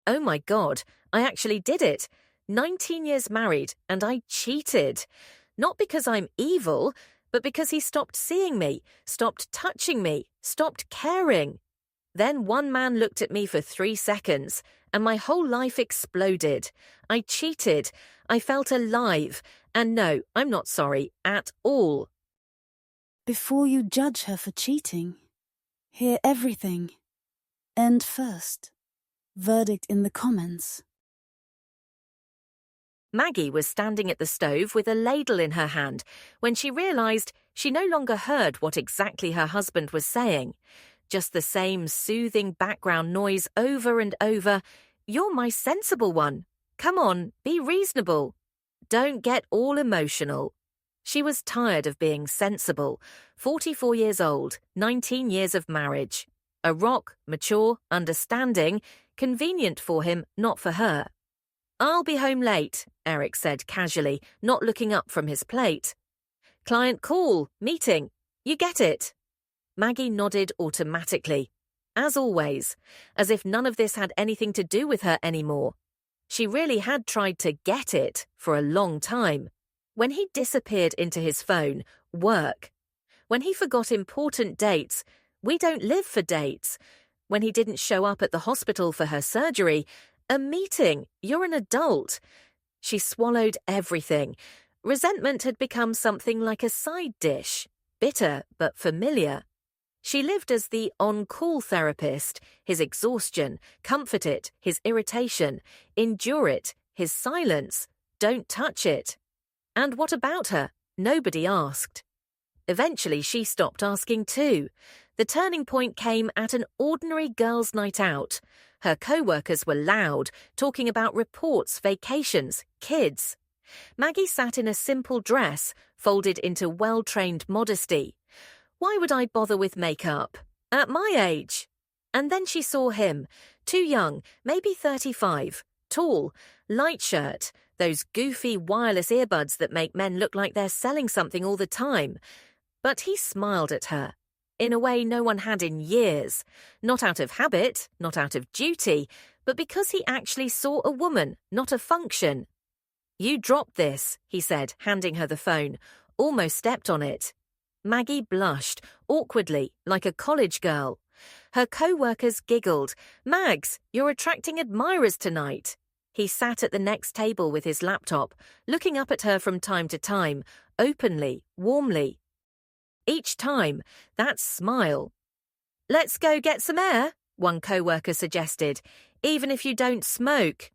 Oh my God, I actually did it. 19 years married, and I cheated. Not because I'm evil, but because he stopped seeing me, stopped touching me, stopped caring. Then one man looked at me for 3 seconds, and my whole life exploded. I cheated. I felt alive. And no, I'm not sorry at all. Before you judge her for cheating, hear everything. End first. Verdict in the comments. Maggie was standing at the stove with a ladle in her hand when she realized she no longer heard what exactly her husband was saying. Just the same soothing background noise over and over. You're my sensible one. Come on, be reasonable. Don't get all emotional. She was tired of being sensible. 44 years old, 19 years of marriage. A rock, mature, understanding, convenient for him, not for her. I'll be home late, Eric said casually, not looking up from his plate. Client call, meeting. You get it. Maggie nodded automatically. As always, as if none of this had anything to do with her anymore. She really had tried to get it for a long time. When he disappeared into his phone, work. When he forgot important dates, we don't live for dates. When he didn't show up at the hospital for her surgery, a meeting, you're an adult. She swallowed everything. Resentment had become something like a side dish, bitter but familiar. She lived as the on-call therapist, his exhaustion, comfort it, his irritation, endure it, his silence, don't touch it. And what about her? Nobody asked. Eventually she stopped asking too. The turning point came at an ordinary girls' night out. Her co-workers were loud, talking about reports, vacations, kids. Maggie sat in a simple dress, folded into well-trained modesty. Why would I bother with makeup? At my age. And then she saw him, too young, maybe 35, tall, light shirt, those goofy wireless earbuds that make men look like they're selling something all the time. But he smiled at her, in a way no one had in years, not out of habit, not out of duty, but because he actually saw a woman, not a function. You dropped this, he said, handing her the phone, almost stepped on it. Maggie blushed, awkwardly, like a college girl. Her co-workers giggled. Mags, you're attracting admirers tonight. He sat at the next table with his laptop, looking up at her from time to time, openly, warmly. Each time, that smile. Let's go get some air, one co-worker suggested, even if you don't smoke.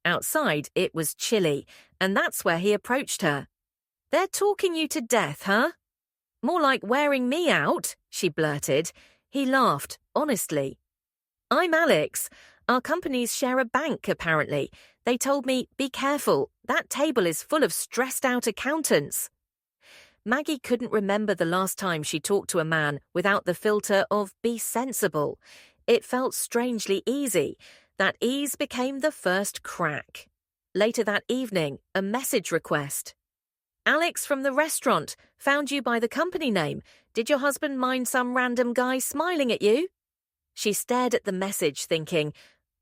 Outside, it was chilly, and that's where he approached her. They're talking you to death, huh? More like wearing me out, she blurted. He laughed, honestly. I'm Alex. Our companies share a bank, apparently. They told me, be careful, that table is full of stressed-out accountants. Maggie couldn't remember the last time she talked to a man without the filter of be sensible. It felt strangely easy. That ease became the first crack. Later that evening, a message request. Alex from the restaurant, found you by the company name. Did your husband mind some random guy smiling at you? She stared at the message thinking,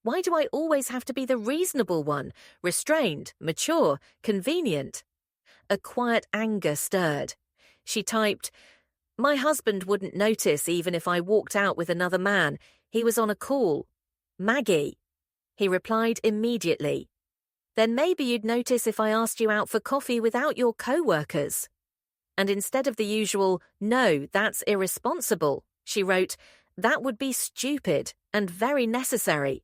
why do I always have to be the reasonable one, restrained, mature, convenient? A quiet anger stirred. She typed, my husband wouldn't notice even if I walked out with another man. He was on a call. Maggie. He replied immediately. Then maybe you'd notice if I asked you out for coffee without your co-workers. And instead of the usual, no, that's irresponsible, she wrote, that would be stupid and very necessary.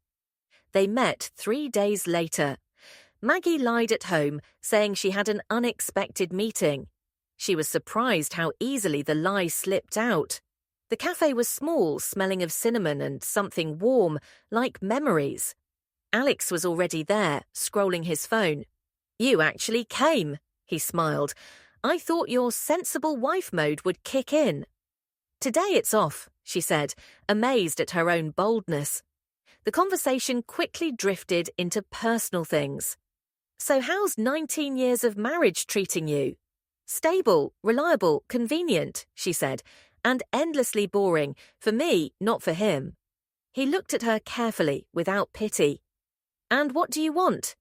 They met 3 days later. Maggie lied at home, saying she had an unexpected meeting. She was surprised how easily the lie slipped out. The cafe was small, smelling of cinnamon and something warm, like memories. Alex was already there, scrolling his phone. You actually came, he smiled. I thought your sensible wife mode would kick in. Today it's off, she said, amazed at her own boldness. The conversation quickly drifted into personal things. So how's 19 years of marriage treating you? Stable, reliable, convenient, she said, and endlessly boring, for me, not for him. He looked at her carefully, without pity. And what do you want?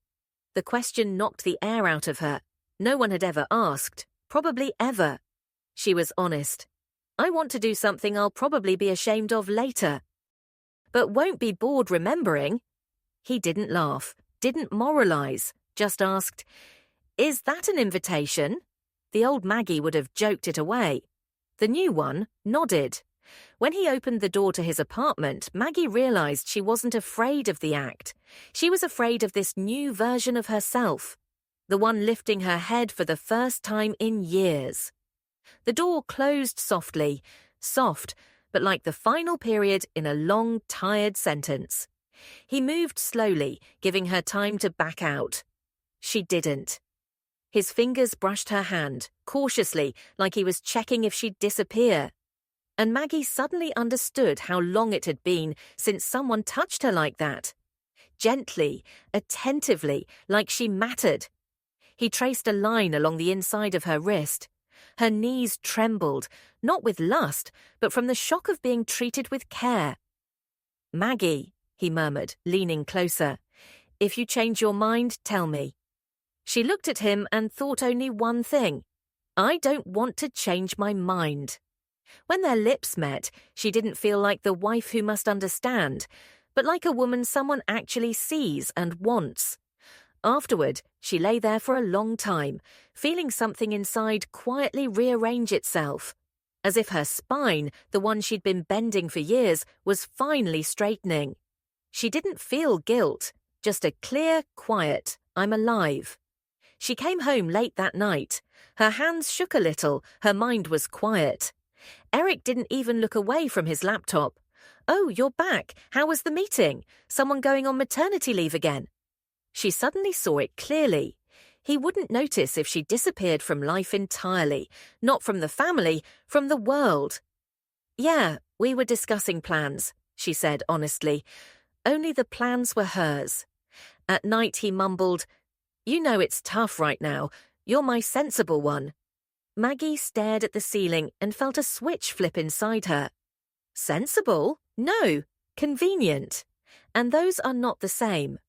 The question knocked the air out of her. No one had ever asked, probably ever. She was honest. I want to do something I'll probably be ashamed of later. But won't be bored remembering. He didn't laugh, didn't moralize, just asked, Is that an invitation? The old Maggie would have joked it away. The new one nodded. When he opened the door to his apartment, Maggie realized she wasn't afraid of the act. She was afraid of this new version of herself, the one lifting her head for the first time in years. The door closed softly, soft, but like the final period in a long, tired sentence. He moved slowly, giving her time to back out. She didn't. His fingers brushed her hand, cautiously, like he was checking if she'd disappear. And Maggie suddenly understood how long it had been since someone touched her like that. Gently, attentively, like she mattered. He traced a line along the inside of her wrist. Her knees trembled, not with lust, but from the shock of being treated with care. Maggie, he murmured, leaning closer, if you change your mind, tell me. She looked at him and thought only one thing. I don't want to change my mind. When their lips met, she didn't feel like the wife who must understand, but like a woman someone actually sees and wants. Afterward, she lay there for a long time, feeling something inside quietly rearrange itself, as if her spine, the one she'd been bending for years, was finally straightening. She didn't feel guilt, just a clear, quiet, I'm alive. She came home late that night. Her hands shook a little, her mind was quiet. Eric didn't even look away from his laptop. Oh, you're back. How was the meeting? Someone going on maternity leave again? She suddenly saw it clearly. He wouldn't notice if she disappeared from life entirely, not from the family, from the world. Yeah, we were discussing plans, she said honestly. Only the plans were hers. At night he mumbled, You know it's tough right now. You're my sensible one. Maggie stared at the ceiling and felt a switch flip inside her. Sensible? No, convenient. And those are not the same.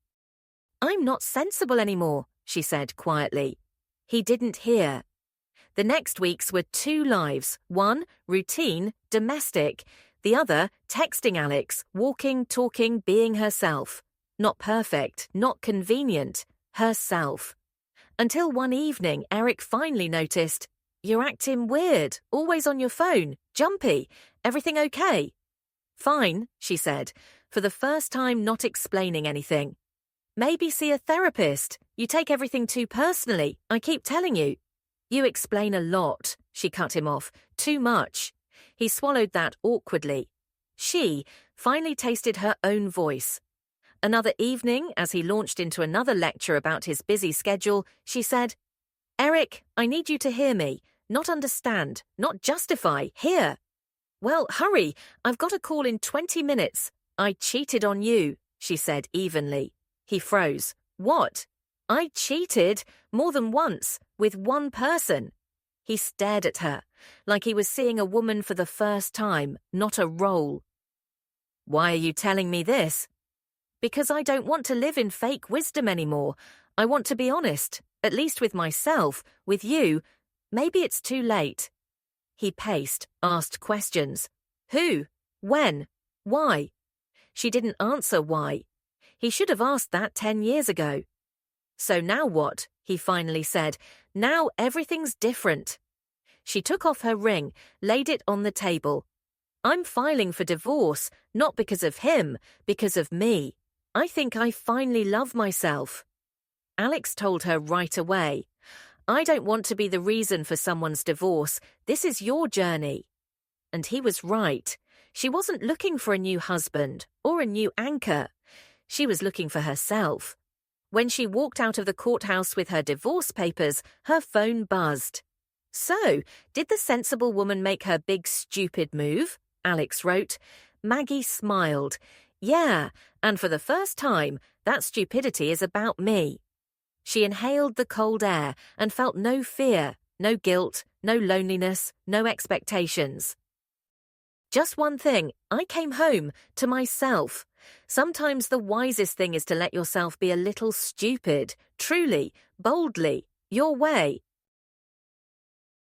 I'm not sensible anymore, she said quietly. He didn't hear. The next weeks were two lives, one, routine, domestic, the other, texting Alex, walking, talking, being herself. Not perfect, not convenient, herself. Until one evening, Eric finally noticed, You're acting weird, always on your phone, jumpy. Everything okay? Fine, she said, for the first time not explaining anything. Maybe see a therapist. You take everything too personally, I keep telling you. You explain a lot, she cut him off, too much. He swallowed that awkwardly. She finally tasted her own voice. Another evening, as he launched into another lecture about his busy schedule, she said, Eric, I need you to hear me. Not understand, not justify, hear. Well, hurry, I've got a call in 20 minutes. I cheated on you, she said evenly. He froze. What? I cheated? More than once, with one person. He stared at her, like he was seeing a woman for the first time, not a role. Why are you telling me this? Because I don't want to live in fake wisdom anymore. I want to be honest, at least with myself, with you. Maybe it's too late. He paced, asked questions. Who? When? Why? She didn't answer why. He should have asked that 10 years ago. So now what? He finally said. Now everything's different. She took off her ring, laid it on the table. I'm filing for divorce, not because of him, because of me. I think I finally love myself. Alex told her right away. I don't want to be the reason for someone's divorce. This is your journey. And he was right. She wasn't looking for a new husband or a new anchor. She was looking for herself. When she walked out of the courthouse with her divorce papers, her phone buzzed. So, did the sensible woman make her big stupid move? Alex wrote. Maggie smiled. Yeah, and for the first time, that stupidity is about me. She inhaled the cold air and felt no fear, no guilt, no loneliness, no expectations. Just one thing. I came home to myself. Sometimes the wisest thing is to let yourself be a little stupid, truly, boldly, your way.